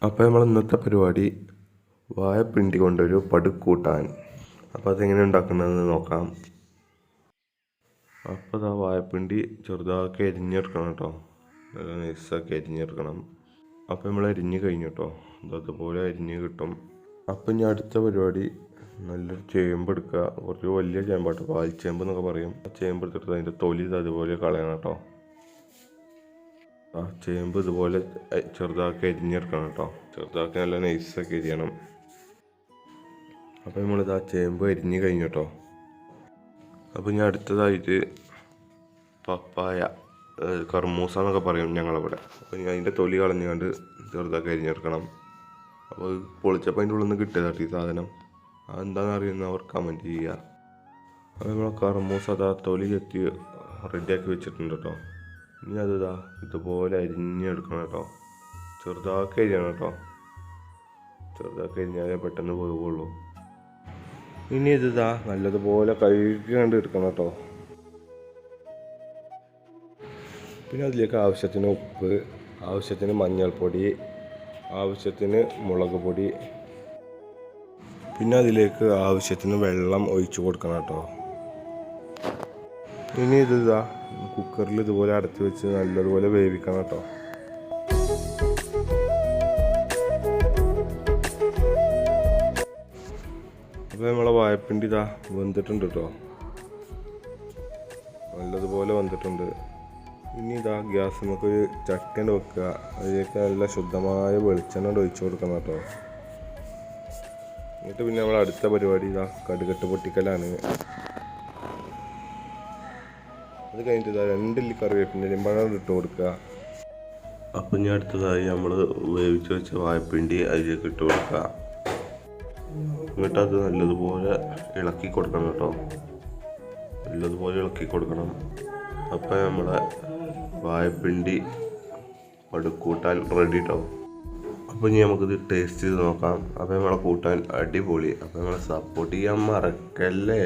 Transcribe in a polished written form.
അപ്പോൾ നമ്മൾ ഇന്നത്തെ പരിപാടി വാഴപ്പിണ്ടി കൊണ്ടൊരു പടുകൂട്ടാൻ. അപ്പോൾ അതെങ്ങനെ ഉണ്ടാക്കുന്നതെന്ന് നോക്കാം. അപ്പോൾ ഇതാ വാഴപ്പിണ്ടി ചെറുതാക്കി അരിഞ്ഞെടുക്കണം കേട്ടോ, നല്ല നൈസാക്കി അരിഞ്ഞെടുക്കണം. അപ്പോൾ നമ്മൾ അരിഞ്ഞ് കഴിഞ്ഞു കേട്ടോ, അതുപോലെ അരിഞ്ഞ് കിട്ടും. അപ്പം ഇനി അടുത്ത പരിപാടി നല്ലൊരു ചേമ്പ് എടുക്കുക. കുറച്ച് വലിയ ചേമ്പാട്ടോ, പാൽച്ചേമ്പ് എന്നൊക്കെ പറയും. ആ ചേമ്പ് എടുത്തിട്ട് അതിൻ്റെ തൊലി അതുപോലെ കളയണം കേട്ടോ. ആ ചേമ്പ് ഇതുപോലെ ചെറുതാക്കി അരിഞ്ഞെടുക്കണം കേട്ടോ, ചെറുതാക്കി നല്ല നൈസാക്കി അരിയണം. അപ്പോൾ നമ്മളിത് ആ ചേമ്പ് അരിഞ്ഞ് കഴിഞ്ഞു കേട്ടോ. അപ്പോൾ ഞാൻ അടുത്തതായിട്ട് പപ്പായ, കർമൂസ എന്നൊക്കെ പറയും ഞങ്ങളിവിടെ. അപ്പോൾ ഞാൻ അതിൻ്റെ തൊലി കളഞ്ഞുകൊണ്ട് ചെറുതാക്കി അരിഞ്ഞെടുക്കണം. അപ്പോൾ പൊളിച്ചപ്പോൾ അതിൻ്റെ ഉള്ളിൽ നിന്ന് കിട്ടിയതാട്ടോ ഈ സാധനം. അതെന്താണെന്ന് അറിയുന്നവർ കമൻറ്റ് ചെയ്യുക. അപ്പോൾ നമ്മൾ കർമൂസ അതാ തൊലി ചെത്തി റെഡിയാക്കി വെച്ചിട്ടുണ്ട് കേട്ടോ. ഇനി അതിതാ ഇതുപോലെ അരിഞ്ഞെടുക്കണം കേട്ടോ, ചെറുതാക്കി അരിയണം കേട്ടോ. ചെറുതാക്കി അരിഞ്ഞാലേ പെട്ടെന്ന് പോകുള്ളൂ. ഇനി ഇതാ നല്ലതുപോലെ കഴുകിക്കൊണ്ട് എടുക്കണം കേട്ടോ. പിന്നെ അതിലേക്ക് ആവശ്യത്തിന് ഉപ്പ്, ആവശ്യത്തിന് മഞ്ഞൾപ്പൊടി, ആവശ്യത്തിന് മുളക് പൊടി, പിന്നെ അതിലേക്ക് ആവശ്യത്തിന് വെള്ളം ഒഴിച്ചു കൊടുക്കണം കേട്ടോ. ഇനി ഇതാ കുക്കറിൽ ഇതുപോലെ അടച്ചു വെച്ച് നല്ലതുപോലെ വേവിക്കണം കേട്ടോ. അപ്പോൾ നമ്മളെ വാഴപ്പിണ്ടി ഇതാ വെന്തിട്ടുണ്ട് കേട്ടോ, നല്ലതുപോലെ വെന്തിട്ടുണ്ട്. ഇനി ഇതാ ഗ്യാസ് നമുക്കൊരു ചട്ടൻ വെക്കുക, അതിലേക്ക് നല്ല ശുദ്ധമായ വെളിച്ചെണ്ണ ഒഴിച്ചു കൊടുക്കണം കേട്ടോ. എന്നിട്ട് പിന്നെ നമ്മൾ അടുത്ത പരിപാടി ഇതാ കടുകട്ട് പൊട്ടിക്കലാണ്. അത് കഴിഞ്ഞിട്ട് ഇതാ 2 ഇല്ലി കറിവേപ്പിൻ്റെ പഴം ഇട്ട് കൊടുക്കുക. അപ്പം ഇനി അടുത്തതായി നമ്മൾ വേവിച്ച് വെച്ച വാഴപ്പിണ്ടി അതിലേക്ക് ഇട്ട് കൊടുക്കുക. എന്നിട്ട് അത് നല്ലതുപോലെ ഇളക്കി കൊടുക്കണം കേട്ടോ, നല്ലതുപോലെ ഇളക്കി കൊടുക്കണം. അപ്പം നമ്മളെ വാഴപ്പിണ്ടി പടുകൂട്ടാൻ റെഡി കേട്ടോ. അപ്പോൾ ഇനി നമുക്കിത് ടേസ്റ്റ് ചെയ്ത് നോക്കാം. അപ്പോൾ നമ്മളെ കൂട്ടാൻ അടിപൊളി. അപ്പോൾ നമ്മളെ സപ്പോർട്ട് ചെയ്യാൻ മറക്കല്ലേ.